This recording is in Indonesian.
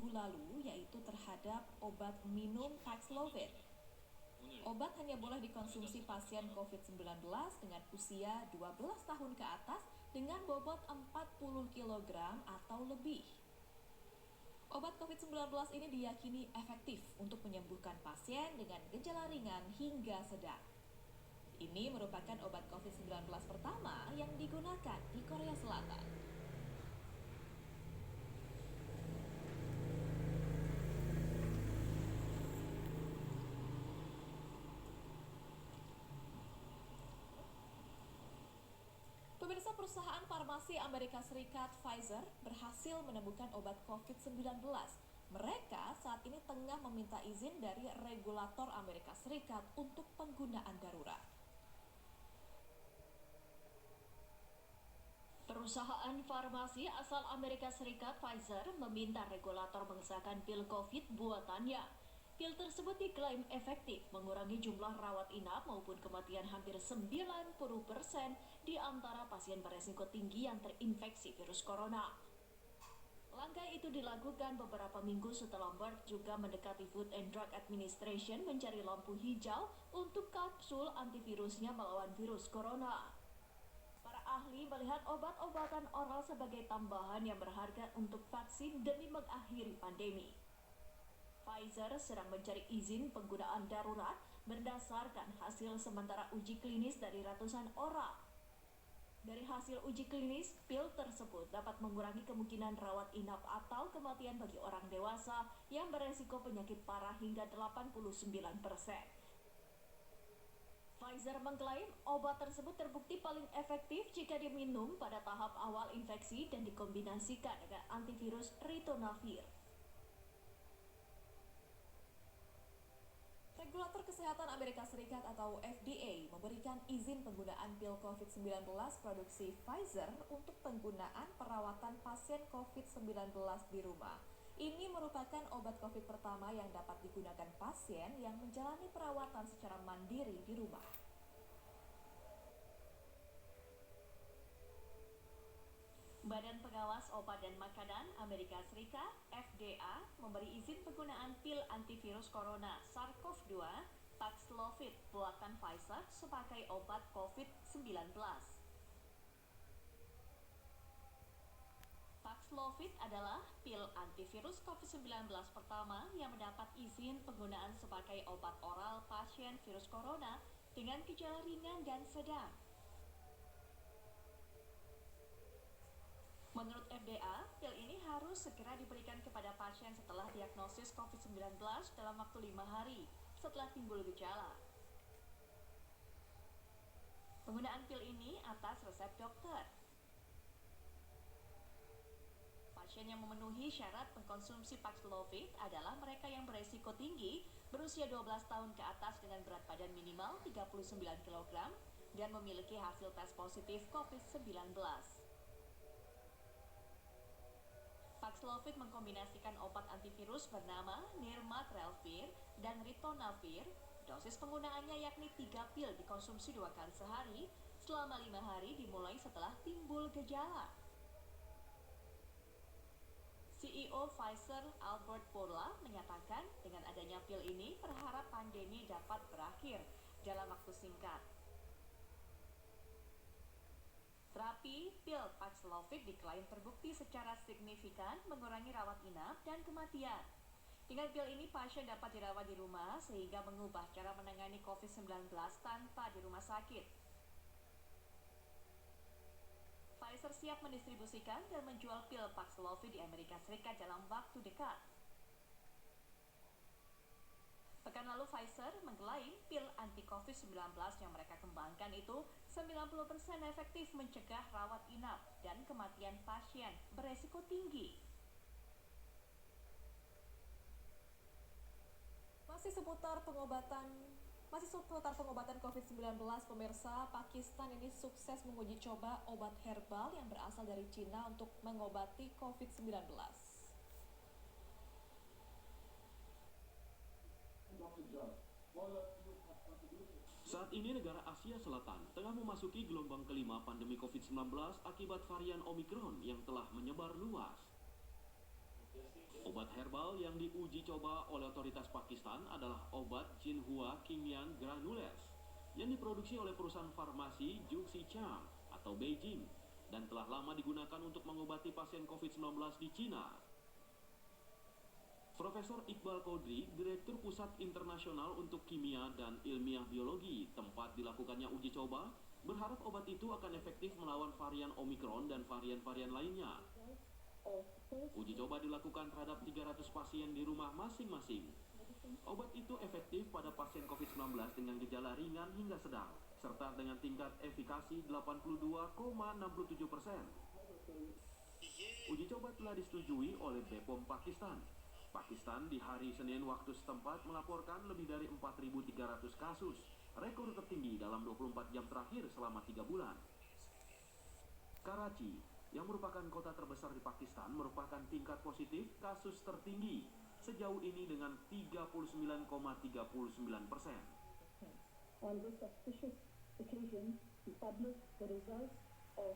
minggu lalu, yaitu terhadap obat minum Paxlovid. Obat hanya boleh dikonsumsi pasien COVID-19 dengan usia 12 tahun ke atas dengan bobot 40 kg atau lebih. Obat COVID-19 ini diyakini efektif untuk menyembuhkan pasien dengan gejala ringan hingga sedang. Ini merupakan obat COVID-19 pertama yang digunakan di Korea Selatan. Pemirsa, perusahaan farmasi Amerika Serikat Pfizer berhasil menemukan obat COVID-19. Mereka saat ini tengah meminta izin dari regulator Amerika Serikat untuk penggunaan darurat. Perusahaan farmasi asal Amerika Serikat Pfizer meminta regulator mengesahkan pil COVID buatannya. Pil tersebut diklaim efektif mengurangi jumlah rawat inap maupun kematian hampir 90% di antara pasien beresiko tinggi yang terinfeksi virus corona. Langkah itu dilakukan beberapa minggu setelah Merck juga mendekati Food and Drug Administration mencari lampu hijau untuk kapsul antivirusnya melawan virus corona. Para ahli melihat obat-obatan oral sebagai tambahan yang berharga untuk vaksin demi mengakhiri pandemi. Pfizer sedang mencari izin penggunaan darurat berdasarkan hasil sementara uji klinis dari ratusan orang. Dari hasil uji klinis, pil tersebut dapat mengurangi kemungkinan rawat inap atau kematian bagi orang dewasa yang beresiko penyakit parah hingga 89%. Pfizer mengklaim obat tersebut terbukti paling efektif jika diminum pada tahap awal infeksi dan dikombinasikan dengan antivirus ritonavir. Regulator Kesehatan Amerika Serikat atau FDA memberikan izin penggunaan pil COVID-19 produksi Pfizer untuk penggunaan perawatan pasien COVID-19 di rumah. Ini merupakan obat COVID pertama yang dapat digunakan pasien yang menjalani perawatan secara mandiri di rumah. Badan Pengawas Obat dan Makanan Amerika Serikat (FDA) memberi izin penggunaan pil antivirus corona SARS-CoV-2 Paxlovid buatan Pfizer sebagai obat COVID-19. Paxlovid adalah pil antivirus COVID-19 pertama yang mendapat izin penggunaan sebagai obat oral pasien virus corona dengan gejala ringan dan sedang. Menurut FDA, pil ini harus segera diberikan kepada pasien setelah diagnosis COVID-19 dalam waktu 5 hari setelah timbul gejala. Penggunaan pil ini atas resep dokter. Pasien yang memenuhi syarat mengkonsumsi Paxlovid adalah mereka yang beresiko tinggi, berusia 12 tahun ke atas dengan berat badan minimal 39 kg dan memiliki hasil tes positif COVID-19. Paxlovid mengkombinasikan obat antivirus bernama nirmatrelvir dan ritonavir. Dosis penggunaannya yakni 3 pil dikonsumsi 2 kali sehari selama 5 hari dimulai setelah timbul gejala. CEO Pfizer Albert Bourla menyatakan dengan adanya pil ini berharap pandemi dapat berakhir dalam waktu singkat. Terapi pil Paxlovid diklaim terbukti secara signifikan mengurangi rawat inap dan kematian. Dengan pil ini pasien dapat dirawat di rumah sehingga mengubah cara menangani COVID-19 tanpa di rumah sakit. Pfizer siap mendistribusikan dan menjual pil Paxlovid di Amerika Serikat dalam waktu dekat. Pekan lalu Pfizer mengklaim pil anti-COVID-19 yang mereka kembangkan itu 90% efektif mencegah rawat inap dan kematian pasien beresiko tinggi. Masih seputar pengobatan COVID-19, pemirsa, Pakistan ini sukses menguji coba obat herbal yang berasal dari Cina untuk mengobati COVID-19. Saat ini negara Asia Selatan tengah memasuki gelombang kelima pandemi COVID-19 akibat varian Omikron yang telah menyebar luas. Obat herbal yang diuji coba oleh otoritas Pakistan adalah obat Jinhua Kimian Granules yang diproduksi oleh perusahaan farmasi Juxichang atau Beijing dan telah lama digunakan untuk mengobati pasien COVID-19 di Cina. Profesor Iqbal Kodri, Direktur Pusat Internasional untuk Kimia dan Ilmiah Biologi, tempat dilakukannya uji coba, berharap obat itu akan efektif melawan varian Omikron dan varian-varian lainnya. Uji coba dilakukan terhadap 300 pasien di rumah masing-masing. Obat itu efektif pada pasien COVID-19 dengan gejala ringan hingga sedang, serta dengan tingkat efikasi 82,67%. Uji coba telah disetujui oleh BPOM Pakistan. Pakistan di hari Senin waktu setempat melaporkan lebih dari 4.300 kasus, rekor tertinggi dalam 24 jam terakhir selama 3 bulan. Karachi, yang merupakan kota terbesar di Pakistan, merupakan tingkat positif kasus tertinggi sejauh ini dengan 39,39%. On this auspicious occasion, we publish the results of